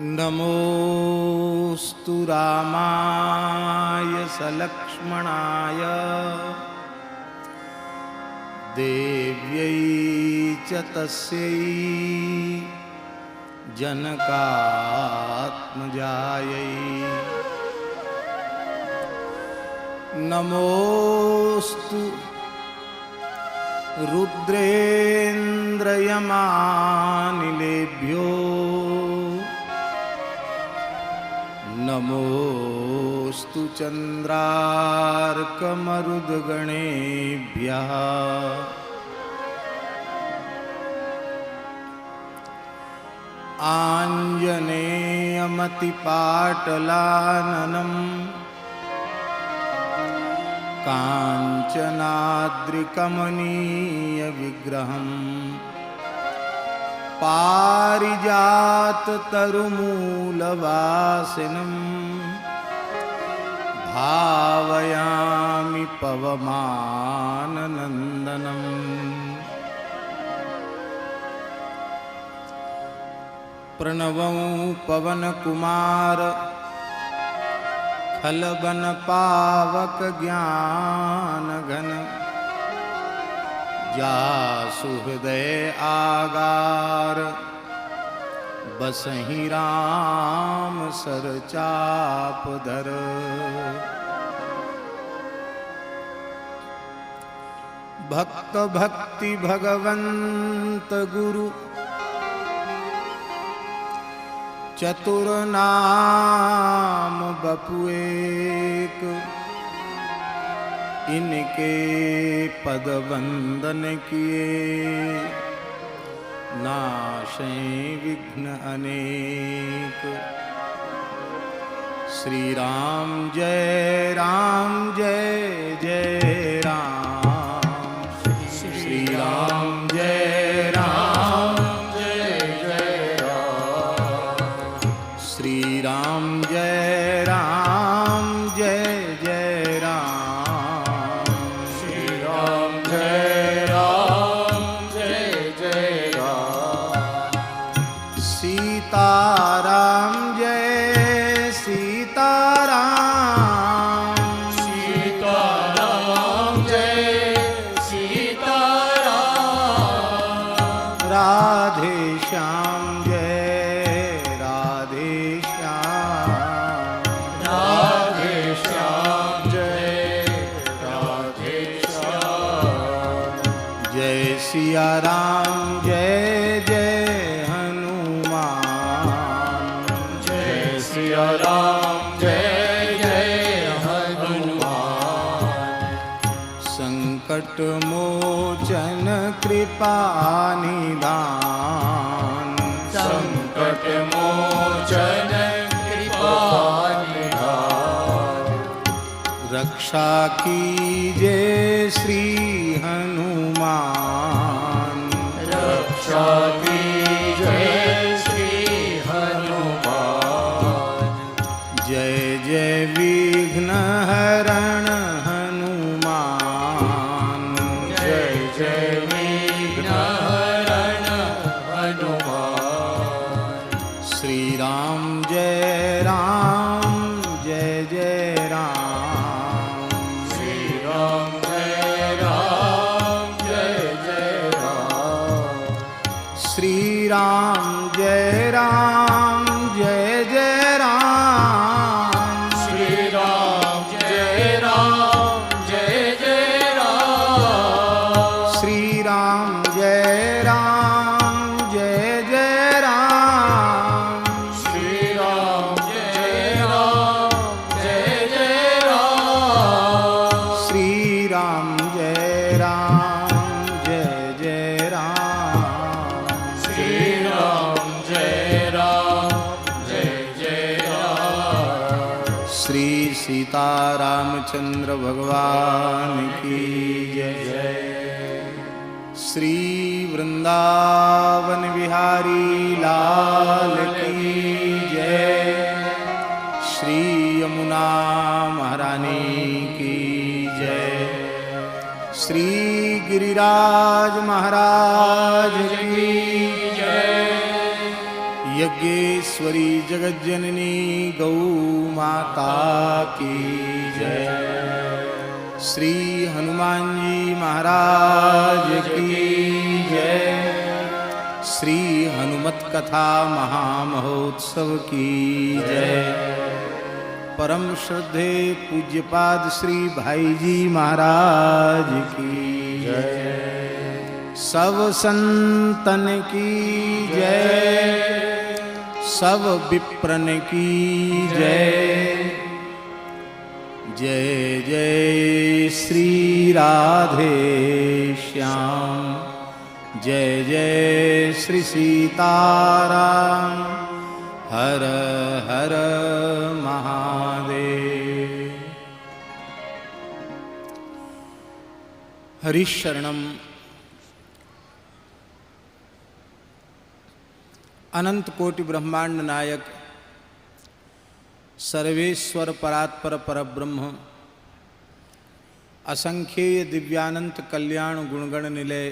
नमोस्तु रामाय सलक्ष्मणाय देव्यै च तस्यै जनकात्मजायै। नमोस्तु रुद्रेन्द्रयमानिलेभ्यो नमोस्तु चन्द्रार्कमरुद्गणेभ्यः। आञ्जनेयमतिपाटलाननं काञ्चनाद्रिकमनीयविग्रहं पारिजाततरुमूलवासिनं भावयामि पवमाननन्दनम्। प्रणवं पवनकुमार खलगणपावक ज्ञानघन जासु हृदय आगार बसहि राम सरचापधर। भक्त भक्ति भगवंत गुरु चतुर नाम बपु एक, इनके पद वंदन किए नाशे विघ्न अनेक। श्री राम जय जय राम, श्री राम जय राम श्री राम जय राम श्री राम जय राम। सीताराम जय सीताराम, सीताराम जय सीताराम। राधे श्याम जय राधे श्याम, राधे श्याम जय राधे श्याम। जय सिया राम जय जय हनुमान, जय सिया राम जय जय हनुमान। संकट मोचन कृपा निधान, संकट मोचन कृपा निधान। रक्षा कीजे श्री हनुमान, रक्षा कीजय श्री हनुमान। जय जय विघ्न हरण हनुमान, जय जय विघ्न हरण हनुमान। श्री राम जय राम, श्री राम जय राम। श्री राम जय राम श्री राम जय राम श्री राम जय राम श्री राम जय राम। श्री राम जय राम श्री राम जय राम। श्री सीतारामचंद्र भगवान की जय। श्री वृंदावन बिहारी लाल की जय। श्री यमुना महारानी की जय। श्री गिरिराज महाराज की जय। यज्ञ जगज्जेश्वरी जगज्जननी गौ माता की जय। श्री हनुमान जी महाराज की जय। श्री हनुमत कथा महामहोत्सव की जय। परम श्रद्धे पूज्यपाद श्री भाई जी महाराज की जय। सब संतन की जय। सब विप्रन की जय। जय जय श्री राधे श्याम। जय जय श्री सीताराम। हर हर महादेव। हरिशरणम अनंत कोटि ब्रह्मांड नायक सर्वेश्वर परात्पर परब्रह्म असंख्येय दिव्यानंत कल्याण गुणगण निलय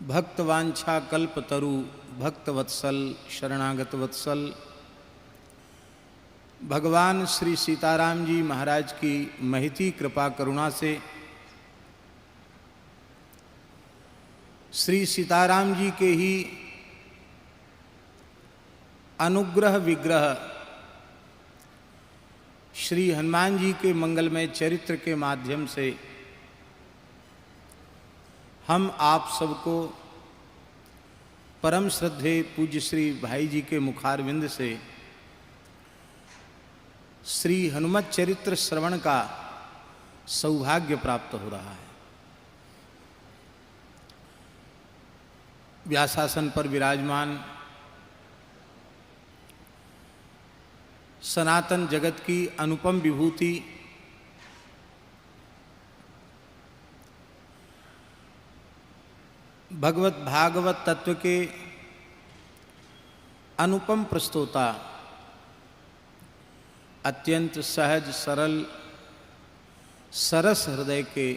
भक्तवांछा कल्पतरु भक्तवत्सल शरणागत वत्सल भगवान श्री सीताराम जी महाराज की महती कृपा करुणा से श्री सीताराम जी के ही अनुग्रह विग्रह श्री हनुमान जी के मंगलमय चरित्र के माध्यम से हम आप सबको परम श्रद्धेय पूज्य श्री भाई जी के मुखारविंद से श्री हनुमत चरित्र श्रवण का सौभाग्य प्राप्त हो रहा है। व्यासासन पर विराजमान सनातन जगत की अनुपम विभूति भगवत भागवत तत्व के अनुपम प्रस्तोता अत्यंत सहज सरल सरस हृदय के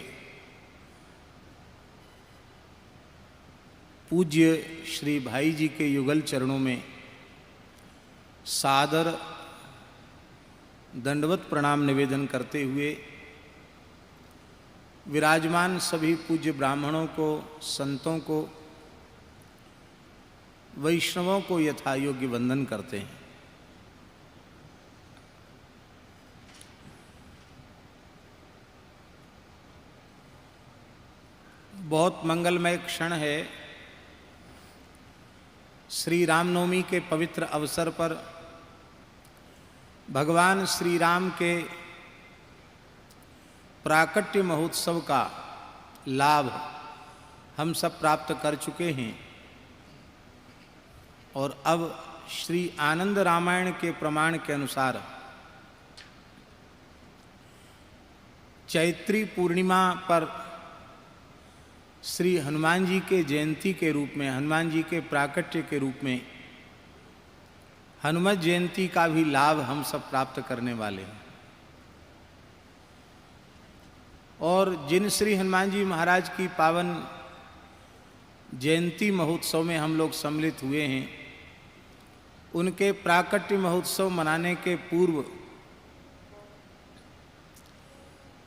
पूज्य श्री भाई जी के युगल चरणों में सादर दंडवत प्रणाम निवेदन करते हुए विराजमान सभी पूज्य ब्राह्मणों को, संतों को, वैष्णवों को यथा योग्य वंदन करते हैं। बहुत मंगलमय क्षण है। श्री रामनवमी के पवित्र अवसर पर भगवान श्री राम के प्राकट्य महोत्सव का लाभ हम सब प्राप्त कर चुके हैं और अब श्री आनंद रामायण के प्रमाण के अनुसार चैत्री पूर्णिमा पर श्री हनुमान जी के जयंती के रूप में, हनुमान जी के प्राकट्य के रूप में हनुमत जयंती का भी लाभ हम सब प्राप्त करने वाले हैं। और जिन श्री हनुमान जी महाराज की पावन जयंती महोत्सव में हम लोग सम्मिलित हुए हैं, उनके प्राकट्य महोत्सव मनाने के पूर्व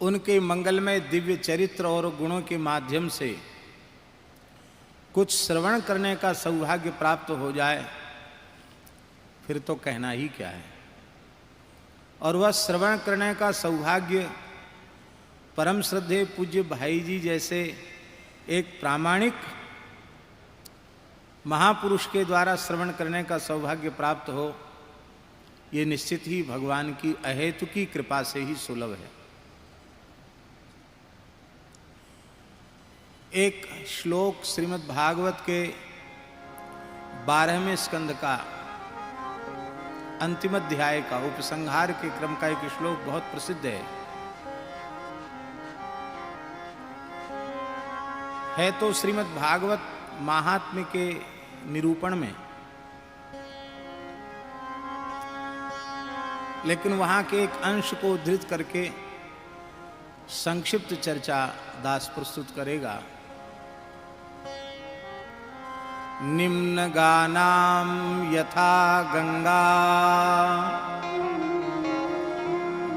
उनके मंगलमय दिव्य चरित्र और गुणों के माध्यम से कुछ श्रवण करने का सौभाग्य प्राप्त हो जाए फिर तो कहना ही क्या है। और वह श्रवण करने का सौभाग्य परम श्रद्धेय पूज्य भाई जी जैसे एक प्रामाणिक महापुरुष के द्वारा श्रवण करने का सौभाग्य प्राप्त हो, ये निश्चित ही भगवान की अहेतुकी कृपा से ही सुलभ है। एक श्लोक श्रीमद् भागवत के 12वें स्कंद का अंतिम अध्याय का उपसंहार के क्रम का एक श्लोक बहुत प्रसिद्ध है तो श्रीमद् भागवत महात्म्य के निरूपण में, लेकिन वहां के एक अंश को उद्धृत करके संक्षिप्त चर्चा दास प्रस्तुत करेगा। निम्नगानां यथा गंगा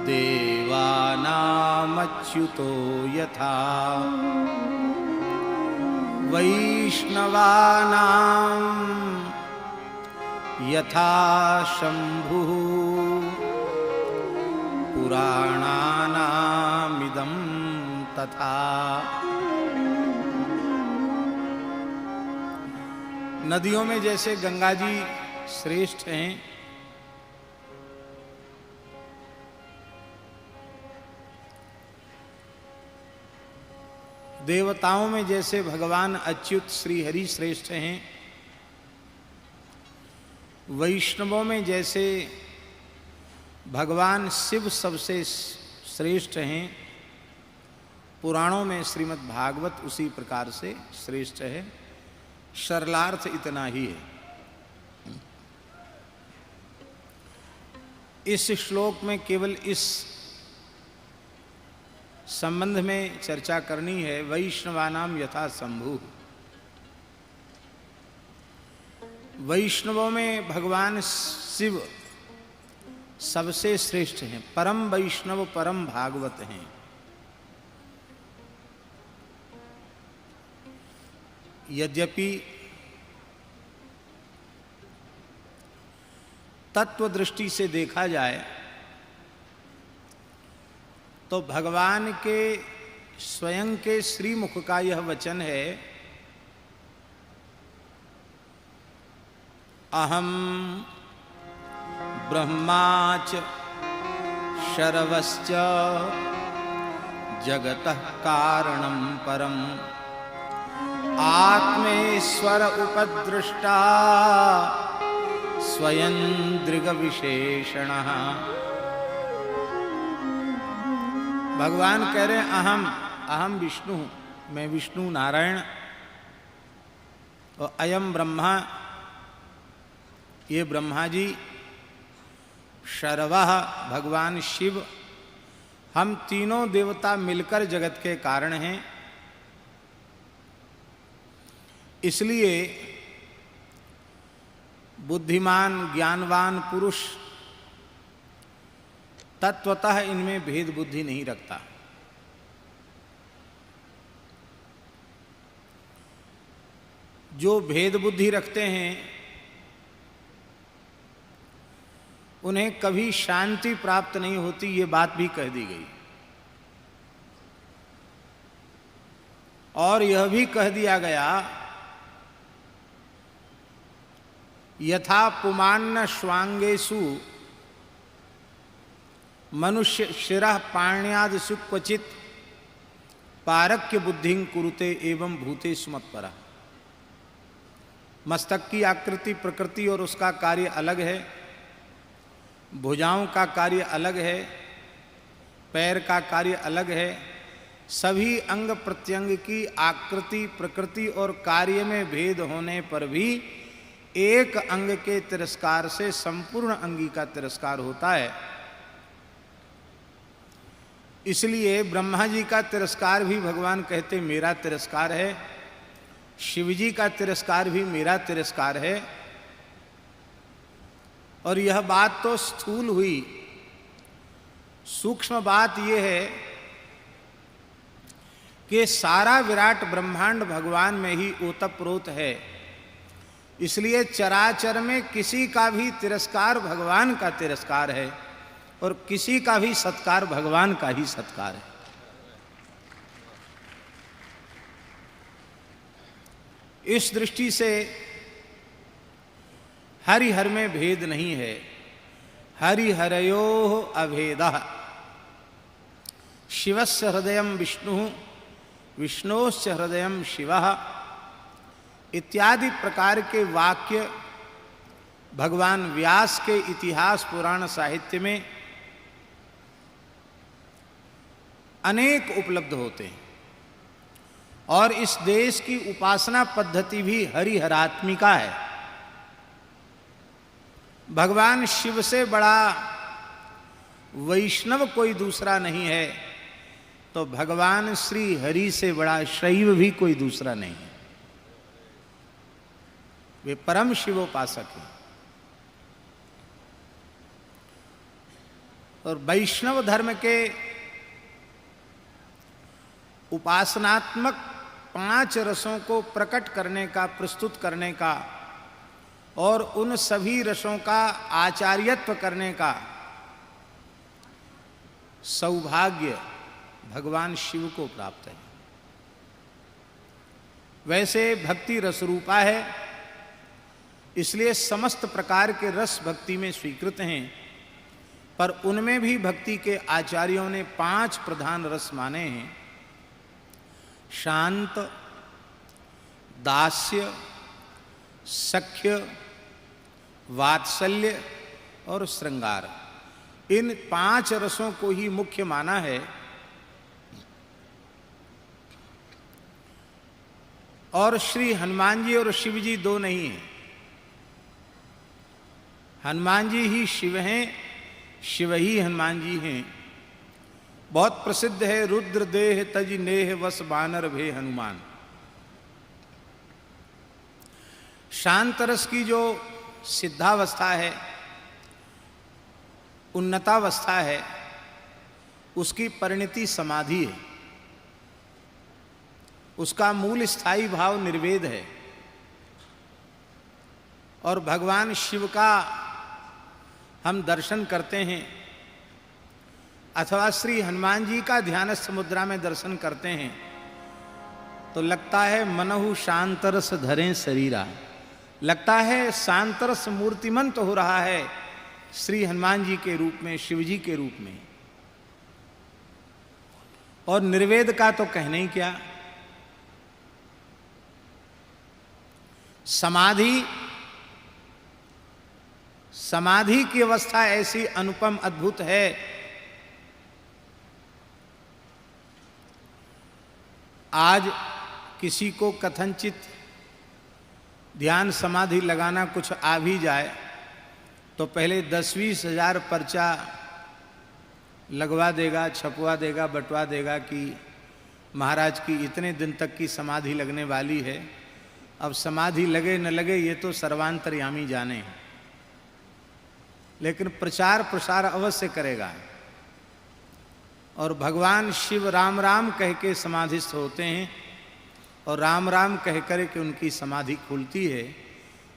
देवानामच्युतो यथा वैष्णवानां यथा शंभुः पुराणानामिदं तथा। नदियों में जैसे गंगा जी श्रेष्ठ हैं, देवताओं में जैसे भगवान अच्युत श्री हरि श्रेष्ठ हैं, वैष्णवों में जैसे भगवान शिव सबसे श्रेष्ठ हैं, पुराणों में श्रीमद् भागवत उसी प्रकार से श्रेष्ठ है। सरलार्थ इतना ही है। इस श्लोक में केवल इस संबंध में चर्चा करनी है, वैष्णवानाम यथा शंभु। वैष्णवों में भगवान शिव सबसे श्रेष्ठ हैं, परम वैष्णव परम भागवत हैं। यद्यपि तत्व दृष्टि से देखा जाए तो भगवान के स्वयं के श्रीमुख का यह वचन है, अहम ब्रह्माच शरवश्च जगतः कारणं परम आत्मेश्वर उपदृष्टा स्वयं दृग विशेषणः। भगवान कह रहे हैं अहम विष्णु, मैं विष्णु नारायण, और अयम ब्रह्मा, ये ब्रह्मा जी, शर्वः भगवान शिव, हम तीनों देवता मिलकर जगत के कारण हैं। इसलिए बुद्धिमान ज्ञानवान पुरुष तत्वतः इनमें भेद बुद्धि नहीं रखता। जो भेद बुद्धि रखते हैं उन्हें कभी शांति प्राप्त नहीं होती, ये बात भी कह दी गई। और यह भी कह दिया गया, यथा पुमान्न श्वांगेषु मनुष्य शिरः पाण्यादिषु क्वचित् पारक्य बुद्धिं कुरुते एवं भूतेषु मत्परः। मस्तक की आकृति प्रकृति और उसका कार्य अलग है, भुजाओं का कार्य अलग है, पैर का कार्य अलग है। सभी अंग प्रत्यंग की आकृति प्रकृति और कार्य में भेद होने पर भी एक अंग के तिरस्कार से संपूर्ण अंगी का तिरस्कार होता है। इसलिए ब्रह्मा जी का तिरस्कार भी भगवान कहते मेरा तिरस्कार है, शिव जी का तिरस्कार भी मेरा तिरस्कार है। और यह बात तो स्थूल हुई, सूक्ष्म बात यह है कि सारा विराट ब्रह्मांड भगवान में ही ओतप्रोत है। इसलिए चराचर में किसी का भी तिरस्कार भगवान का तिरस्कार है और किसी का भी सत्कार भगवान का ही सत्कार है। इस दृष्टि से हरिहर में भेद नहीं है। हरिहरयोः अभेदः। शिवस्य हृदयं विष्णुः विष्णोश्च हृदयं शिवः इत्यादि प्रकार के वाक्य भगवान व्यास के इतिहास पुराण साहित्य में अनेक उपलब्ध होते हैं। और इस देश की उपासना पद्धति भी हरिहरात्मिका है। भगवान शिव से बड़ा वैष्णव कोई दूसरा नहीं है, तो भगवान श्री हरि से बड़ा शैव भी कोई दूसरा नहीं है। वे परम शिवोपासक हैं। और वैष्णव धर्म के उपासनात्मक 5 रसों को प्रकट करने का, प्रस्तुत करने का और उन सभी रसों का आचार्यत्व करने का सौभाग्य भगवान शिव को प्राप्त है। वैसे भक्ति रसरूपा है, इसलिए समस्त प्रकार के रस भक्ति में स्वीकृत हैं, पर उनमें भी भक्ति के आचार्यों ने 5 प्रधान रस माने हैं: शांत, दास्य, सख्य, वात्सल्य और श्रृंगार। इन 5 रसों को ही मुख्य माना है। और श्री हनुमान जी और शिव जी दो नहीं हैं। हनुमान जी ही शिव हैं, शिव ही हनुमान जी हैं। बहुत प्रसिद्ध है, रुद्र देह तज नेह वस बानर भे हनुमान। शांत रस की जो सिद्धावस्था है, उन्नतावस्था है, उसकी परिणति समाधि है। उसका मूल स्थायी भाव निर्वेद है। और भगवान शिव का हम दर्शन करते हैं अथवा श्री हनुमान जी का ध्यानस्थ मुद्रा में दर्शन करते हैं तो लगता है मनहु शांतरस धरें शरीरा। लगता है शांतरस मूर्तिमंत हो रहा है श्री हनुमान जी के रूप में, शिव जी के रूप में। और निर्वेद का तो कहना ही क्या। समाधि की अवस्था ऐसी अनुपम अद्भुत है। आज किसी को कथनचित ध्यान समाधि लगाना कुछ आ भी जाए तो पहले 10-20 हजार पर्चा लगवा देगा, छपवा देगा, बंटवा देगा कि महाराज की इतने दिन तक की समाधि लगने वाली है। अब समाधि लगे न लगे ये तो सर्वांतर्यामी जाने हैं, लेकिन प्रचार प्रसार अवश्य करेगा। और भगवान शिव राम राम कह के समाधिस्थ होते हैं और राम राम कह कर के उनकी समाधि खुलती है।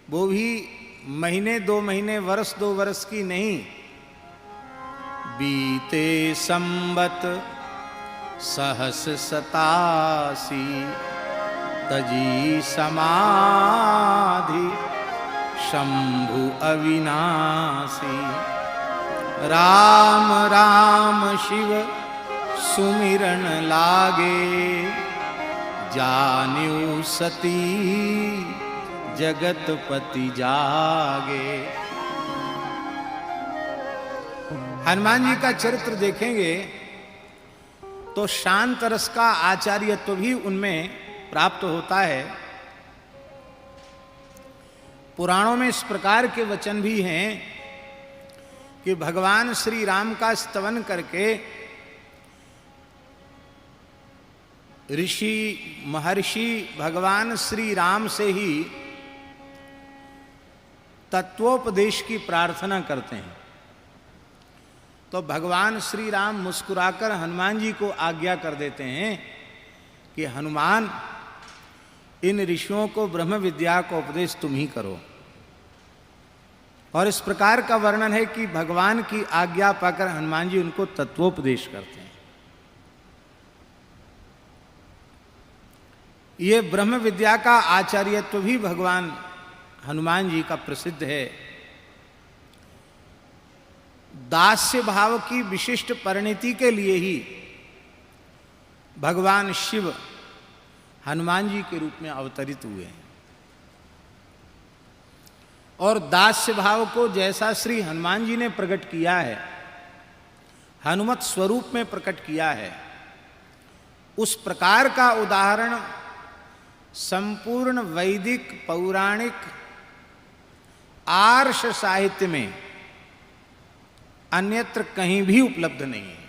वो भी महीने 2 महीने, वर्ष 2 वर्ष की नहीं। बीते संबत सहस 87 तजी समाधि शंभु अविनाशी। राम राम शिव सुमिरन लागे जान्यू सती जगतपति जागे। हनुमान जी का चरित्र देखेंगे तो शांत रस का आचार्यत्व भी उनमें प्राप्त होता है। पुराणों में इस प्रकार के वचन भी हैं कि भगवान श्री राम का स्तवन करके ऋषि महर्षि भगवान श्री राम से ही तत्वोपदेश की प्रार्थना करते हैं। तो भगवान श्री राम मुस्कुराकर हनुमान जी को आज्ञा कर देते हैं कि हनुमान, इन ऋषियों को ब्रह्म विद्या का उपदेश तुम ही करो। और इस प्रकार का वर्णन है कि भगवान की आज्ञा पाकर हनुमान जी उनको तत्वोपदेश करते हैं। ये ब्रह्म विद्या का आचार्यत्व भी भगवान हनुमान जी का प्रसिद्ध है। दास्य भाव की विशिष्ट परिणति के लिए ही भगवान शिव हनुमान जी के रूप में अवतरित हुए हैं। और दास्य भाव को जैसा श्री हनुमान जी ने प्रकट किया है, हनुमत स्वरूप में प्रकट किया है, उस प्रकार का उदाहरण संपूर्ण वैदिक पौराणिक आर्ष साहित्य में अन्यत्र कहीं भी उपलब्ध नहीं है।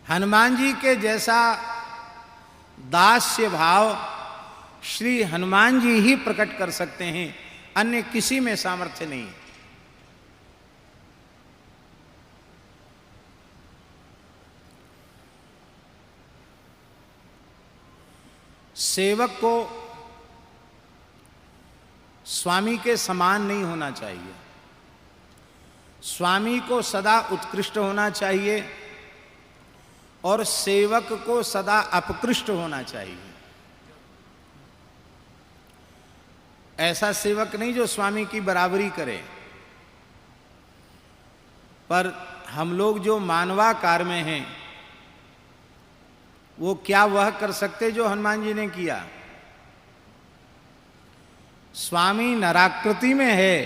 हनुमान जी के जैसा दास्य भाव श्री हनुमान जी ही प्रकट कर सकते हैं, अन्य किसी में सामर्थ्य नहीं। सेवक को स्वामी के समान नहीं होना चाहिए, स्वामी को सदा उत्कृष्ट होना चाहिए और सेवक को सदा अपकृष्ट होना चाहिए। ऐसा सेवक नहीं जो स्वामी की बराबरी करे। पर हम लोग जो मानवाकार में हैं, वो क्या वह कर सकते जो हनुमान जी ने किया? स्वामी नराकृति में है,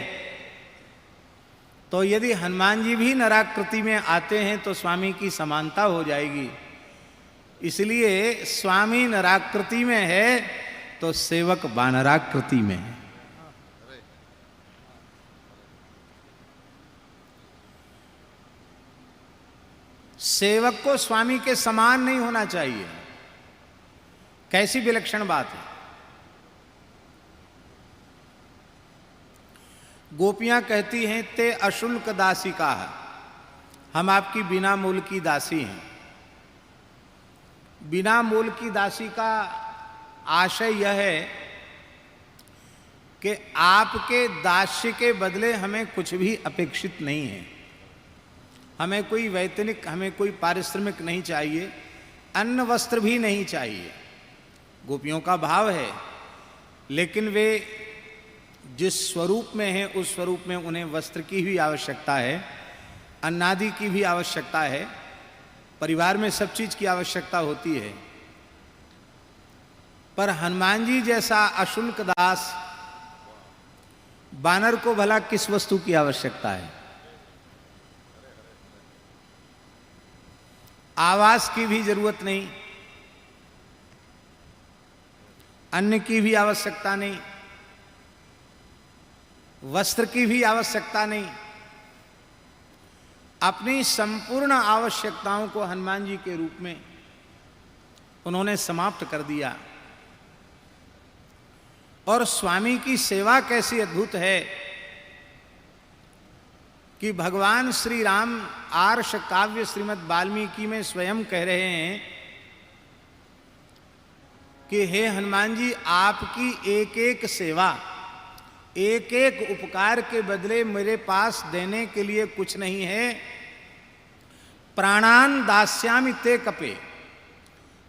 तो यदि हनुमान जी भी नराकृति में आते हैं तो स्वामी की समानता हो जाएगी। इसलिए स्वामी नराकृति में है तो सेवक वानराकृति में है। सेवक को स्वामी के समान नहीं होना चाहिए। कैसी विलक्षण बात है। गोपियां कहती हैं, ते अशुल्क दासिका, हम आपकी बिना मूल की दासी हैं। बिना मूल की दासी का आशय यह है कि आपके दास्य के बदले हमें कुछ भी अपेक्षित नहीं है। हमें कोई वैतनिक, हमें कोई पारिश्रमिक नहीं चाहिए, अन्न वस्त्र भी नहीं चाहिए। गोपियों का भाव है, लेकिन वे जिस स्वरूप में हैं उस स्वरूप में उन्हें वस्त्र की भी आवश्यकता है, अन्नादि की भी आवश्यकता है, परिवार में सब चीज की आवश्यकता होती है। पर हनुमान जी जैसा अशुल्क दास बानर को भला किस वस्तु की आवश्यकता है? आवास की भी जरूरत नहीं, अन्न की भी आवश्यकता नहीं, वस्त्र की भी आवश्यकता नहीं। अपनी संपूर्ण आवश्यकताओं को हनुमान जी के रूप में उन्होंने समाप्त कर दिया। और स्वामी की सेवा कैसी अद्भुत है कि भगवान श्री राम आर्ष काव्य श्रीमद् वाल्मीकि में स्वयं कह रहे हैं कि हे हनुमान जी, आपकी एक एक सेवा, एक एक उपकार के बदले मेरे पास देने के लिए कुछ नहीं है। प्राणान दास्यामि ते कपे,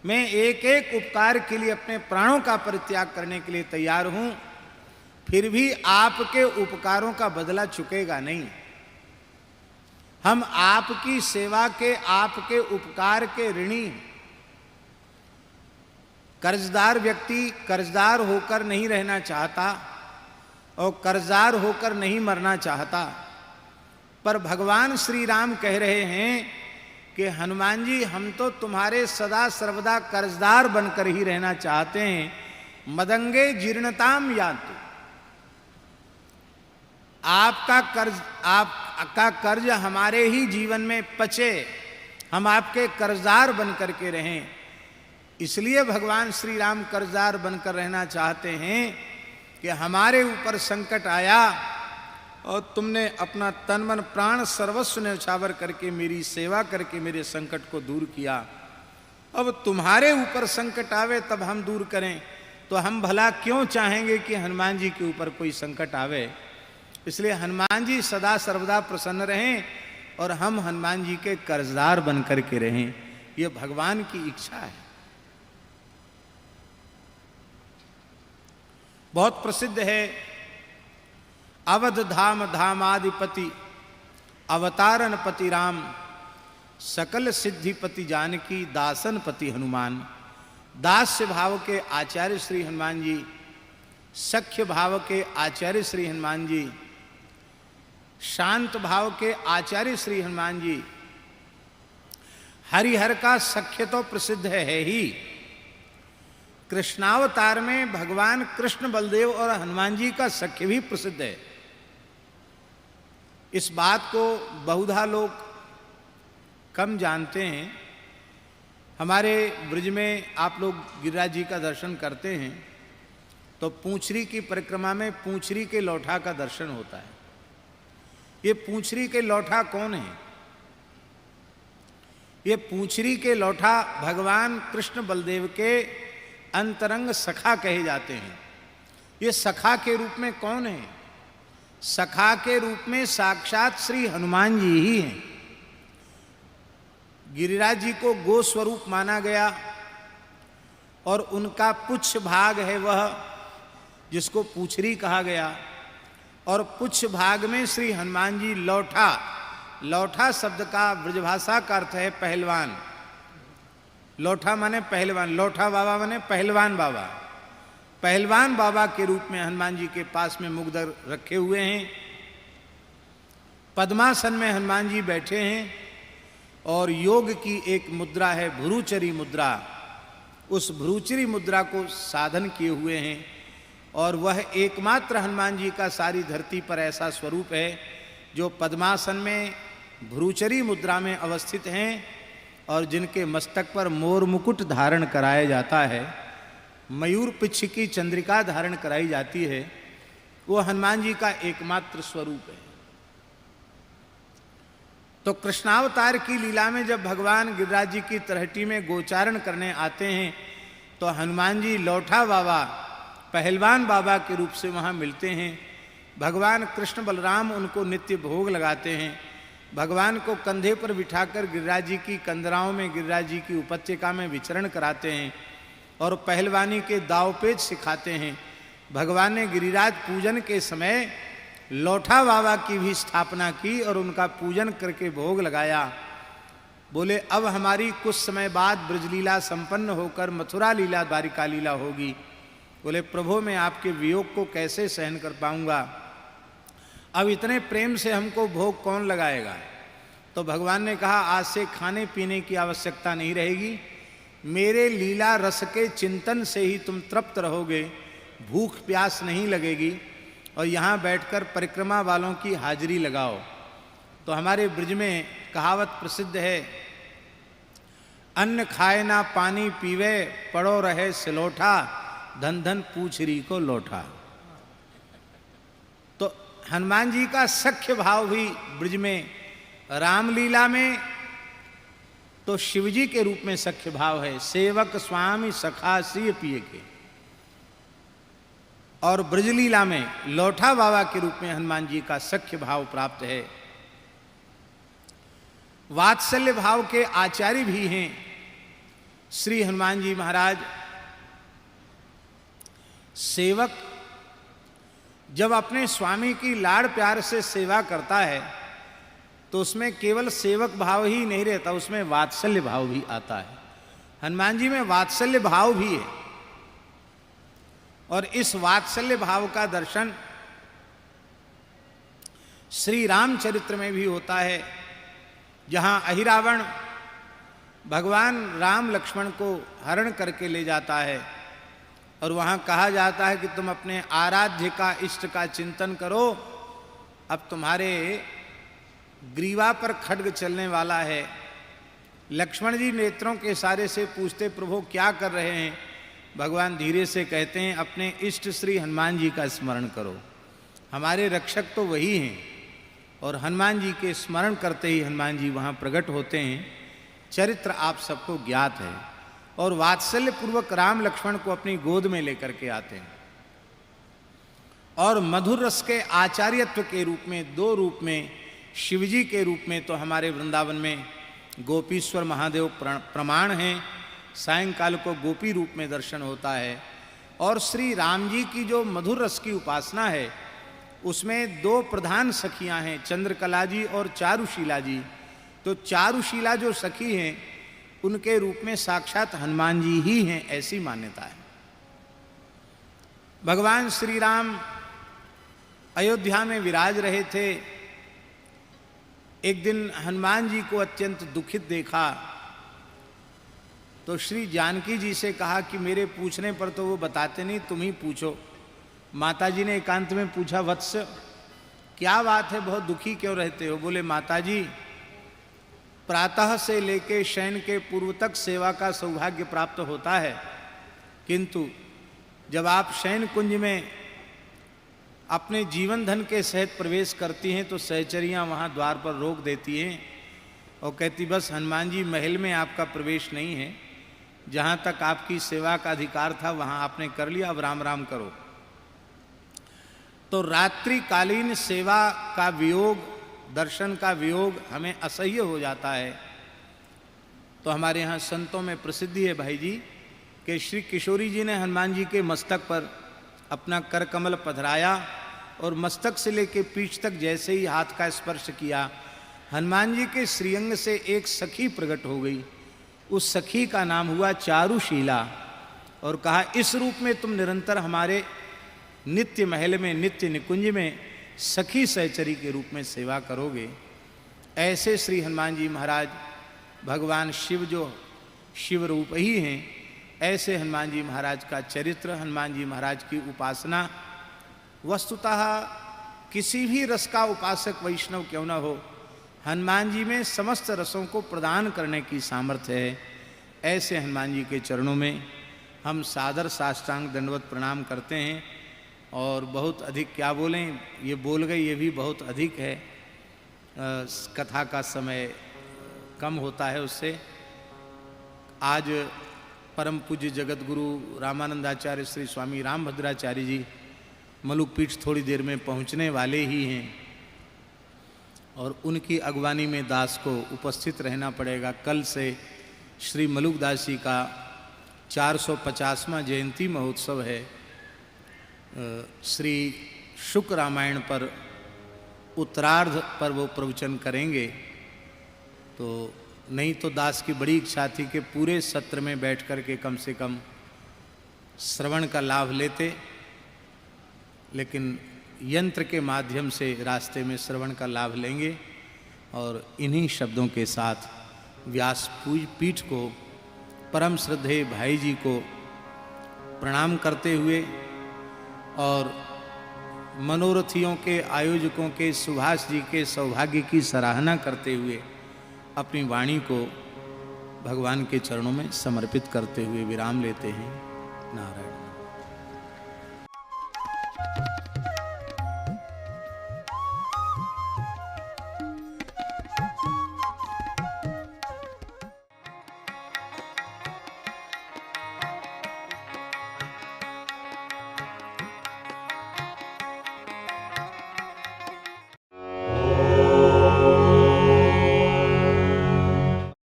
मैं एक एक उपकार के लिए अपने प्राणों का परित्याग करने के लिए तैयार हूं, फिर भी आपके उपकारों का बदला चुकेगा नहीं। हम आपकी सेवा के, आपके उपकार के ऋणी। कर्जदार व्यक्ति कर्जदार होकर नहीं रहना चाहता और कर्जदार होकर नहीं मरना चाहता। पर भगवान श्री राम कह रहे हैं कि हनुमान जी, हम तो तुम्हारे सदा सर्वदा कर्जदार बनकर ही रहना चाहते हैं। मदंगे जीर्णताम यातु, आपका कर्ज हमारे ही जीवन में पचे, हम आपके कर्जदार बनकर के रहें। इसलिए भगवान श्री राम कर्जदार बनकर रहना चाहते हैं कि हमारे ऊपर संकट आया और तुमने अपना तन मन प्राण सर्वस्व न्यौछावर करके मेरी सेवा करके मेरे संकट को दूर किया। अब तुम्हारे ऊपर संकट आवे तब हम दूर करें, तो हम भला क्यों चाहेंगे कि हनुमान जी के ऊपर कोई संकट आवे। इसलिए हनुमान जी सदा सर्वदा प्रसन्न रहें और हम हनुमान जी के कर्जदार बन करके रहें, ये भगवान की इच्छा है। बहुत प्रसिद्ध है, अवध धाम धामाधिपति अवतारण पति राम, सकल सिद्धिपति जानकी दासन पति हनुमान। दास्य भाव के आचार्य श्री हनुमान जी, सख्य भाव के आचार्य श्री हनुमान जी, शांत भाव के आचार्य श्री हनुमान जी। हरिहर का सख्य तो प्रसिद्ध है ही। कृष्णावतार में भगवान कृष्ण बलदेव और हनुमान जी का सख्य भी प्रसिद्ध है। इस बात को बहुधा लोग कम जानते हैं। हमारे ब्रज में आप लोग गिरिराज जी का दर्शन करते हैं तो पूंछरी की परिक्रमा में पूंछरी के लौठा का दर्शन होता है। ये पूंछरी के लौठा कौन है? ये पूंछरी के लौठा भगवान कृष्ण बलदेव के अंतरंग सखा कहे जाते हैं। ये सखा के रूप में कौन है? सखा के रूप में साक्षात श्री हनुमान जी ही हैं। गिरिराज जी को गो स्वरूप माना गया और उनका पुच्छ भाग है वह जिसको पूंछरी कहा गया, और पुच्छ भाग में श्री हनुमान जी लौठा। लौठा शब्द का ब्रजभाषा का अर्थ है पहलवान। लौठा माने पहलवान, लौठा बाबा माने पहलवान बाबा। पहलवान बाबा के रूप में हनुमान जी के पास में मुग्धर रखे हुए हैं। पद्मासन में हनुमान जी बैठे हैं और योग की एक मुद्रा है भ्रूचरी मुद्रा। उस भ्रूचरी मुद्रा को साधन किए हुए हैं और वह एकमात्र हनुमान जी का सारी धरती पर ऐसा स्वरूप है जो पद्मासन में भ्रूचरी मुद्रा में अवस्थित हैं और जिनके मस्तक पर मोर मुकुट धारण कराया जाता है, मयूर पिच्छ की चंद्रिका धारण कराई जाती है। वो हनुमान जी का एकमात्र स्वरूप है। तो कृष्णावतार की लीला में जब भगवान गिरिराज जी की तलहटी में गोचारण करने आते हैं तो हनुमान जी लौठा बाबा, पहलवान बाबा के रूप से वहाँ मिलते हैं। भगवान कृष्ण बलराम उनको नित्य भोग लगाते हैं। भगवान को कंधे पर बिठाकर गिरिराज जी की कंदराओं में, गिरिराज जी की उपत्यका में विचरण कराते हैं और पहलवानी के दावपेच सिखाते हैं। भगवान ने गिरिराज पूजन के समय लौठा बाबा की भी स्थापना की और उनका पूजन करके भोग लगाया। बोले अब हमारी कुछ समय बाद ब्रजलीला संपन्न होकर मथुरा लीला, द्वारिका लीला होगी। बोले प्रभु मैं आपके वियोग को कैसे सहन कर पाऊंगा, अब इतने प्रेम से हमको भोग कौन लगाएगा। तो भगवान ने कहा आज से खाने पीने की आवश्यकता नहीं रहेगी, मेरे लीला रस के चिंतन से ही तुम तृप्त रहोगे, भूख प्यास नहीं लगेगी और यहाँ बैठकर परिक्रमा वालों की हाजिरी लगाओ। तो हमारे ब्रज में कहावत प्रसिद्ध है, अन्न खाए ना पानी पीवे, पड़ो रहे सिलोठा, धन धन पूछरी को लौटा। तो हनुमान जी का सख्य भाव भी ब्रज में, रामलीला में तो शिवजी के रूप में सख्य भाव है, सेवक स्वामी सखा सिय पिए के। और ब्रजलीला में लौठा बाबा के रूप में हनुमान जी का सख्य भाव प्राप्त है। वात्सल्य भाव के आचार्य भी हैं श्री हनुमान जी महाराज। सेवक जब अपने स्वामी की लाड़ प्यार से सेवा करता है तो उसमें केवल सेवक भाव ही नहीं रहता, उसमें वात्सल्य भाव भी आता है। हनुमान जी में वात्सल्य भाव भी है और इस वात्सल्य भाव का दर्शन श्री रामचरित्र में भी होता है, जहां अहिरावण भगवान राम लक्ष्मण को हरण करके ले जाता है और वहां कहा जाता है कि तुम अपने आराध्य का, इष्ट का चिंतन करो, अब तुम्हारे ग्रीवा पर खड्ग चलने वाला है। लक्ष्मण जी नेत्रों के इशारे से पूछते प्रभु क्या कर रहे हैं। भगवान धीरे से कहते हैं अपने इष्ट श्री हनुमान जी का स्मरण करो, हमारे रक्षक तो वही हैं। और हनुमान जी के स्मरण करते ही हनुमान जी वहाँ प्रकट होते हैं। चरित्र आप सबको ज्ञात है। और वात्सल्य पूर्वक राम लक्ष्मण को अपनी गोद में लेकर के आते हैं और मधुर रस के आचार्यत्व के रूप में, दो रूप में, शिवजी के रूप में तो हमारे वृंदावन में गोपीश्वर महादेव प्रमाण हैं। सायंकाल को गोपी रूप में दर्शन होता है। और श्री राम जी की जो मधुर रस की उपासना है उसमें दो प्रधान सखियां हैं, चंद्रकला जी और चारुशीला जी। तो चारुशीला जो सखी हैं उनके रूप में साक्षात हनुमान जी ही हैं, ऐसी मान्यता है। भगवान श्री राम अयोध्या में विराज रहे थे। एक दिन हनुमान जी को अत्यंत दुखित देखा तो श्री जानकी जी से कहा कि मेरे पूछने पर तो वो बताते नहीं, तुम ही पूछो। माता जी ने एकांत में पूछा, वत्स क्या बात है, बहुत दुखी क्यों रहते हो। बोले माता जी प्रातः से लेके शयन के पूर्व तक सेवा का सौभाग्य प्राप्त होता है, किंतु जब आप शयन कुंज में अपने जीवन धन के सहित प्रवेश करती हैं तो सहचरियाँ वहाँ द्वार पर रोक देती हैं और कहती बस हनुमान जी महल में आपका प्रवेश नहीं है, जहाँ तक आपकी सेवा का अधिकार था वहाँ आपने कर लिया, अब राम राम करो। तो रात्रिकालीन सेवा का वियोग, दर्शन का वियोग हमें असह्य हो जाता है। तो हमारे यहाँ संतों में प्रसिद्धि है भाई जी कि श्री किशोरी जी ने हनुमान जी के मस्तक पर अपना कर कमल पधराया और मस्तक से लेकर पीठ तक जैसे ही हाथ का स्पर्श किया, हनुमान जी के श्रीअंग से एक सखी प्रकट हो गई। उस सखी का नाम हुआ चारुशीला और कहा इस रूप में तुम निरंतर हमारे नित्य महल में, नित्य निकुंज में सखी सहचरी के रूप में सेवा करोगे। ऐसे श्री हनुमान जी महाराज भगवान शिव जो शिव रूप ही हैं, ऐसे हनुमान जी महाराज का चरित्र, हनुमान जी महाराज की उपासना, वस्तुतः किसी भी रस का उपासक वैष्णव क्यों न हो, हनुमान जी में समस्त रसों को प्रदान करने की सामर्थ्य है। ऐसे हनुमान जी के चरणों में हम सादर साष्टांग दंडवत प्रणाम करते हैं। और बहुत अधिक क्या बोलें, ये बोल गए ये भी बहुत अधिक है, कथा का समय कम होता है उससे। आज परम पूज्य जगत गुरु रामानंदाचार्य श्री स्वामी रामभद्राचार्य जी मलुक पीठ थोड़ी देर में पहुंचने वाले ही हैं और उनकी अगवानी में दास को उपस्थित रहना पड़ेगा। कल से श्री मलुक दास जी का 450वां जयंती महोत्सव है। श्री शुक रामायण पर उत्तरार्ध पर वो प्रवचन करेंगे। तो नहीं तो दास की बड़ी इच्छा थी कि पूरे सत्र में बैठ कर के कम से कम श्रवण का लाभ लेते, लेकिन यंत्र के माध्यम से रास्ते में श्रवण का लाभ लेंगे। और इन्हीं शब्दों के साथ व्यास पीठ को, परम श्रद्धेय भाई जी को प्रणाम करते हुए और मनोरथियों के, आयोजकों के, सुभाष जी के सौभाग्य की सराहना करते हुए अपनी वाणी को भगवान के चरणों में समर्पित करते हुए विराम लेते हैं। नारायण।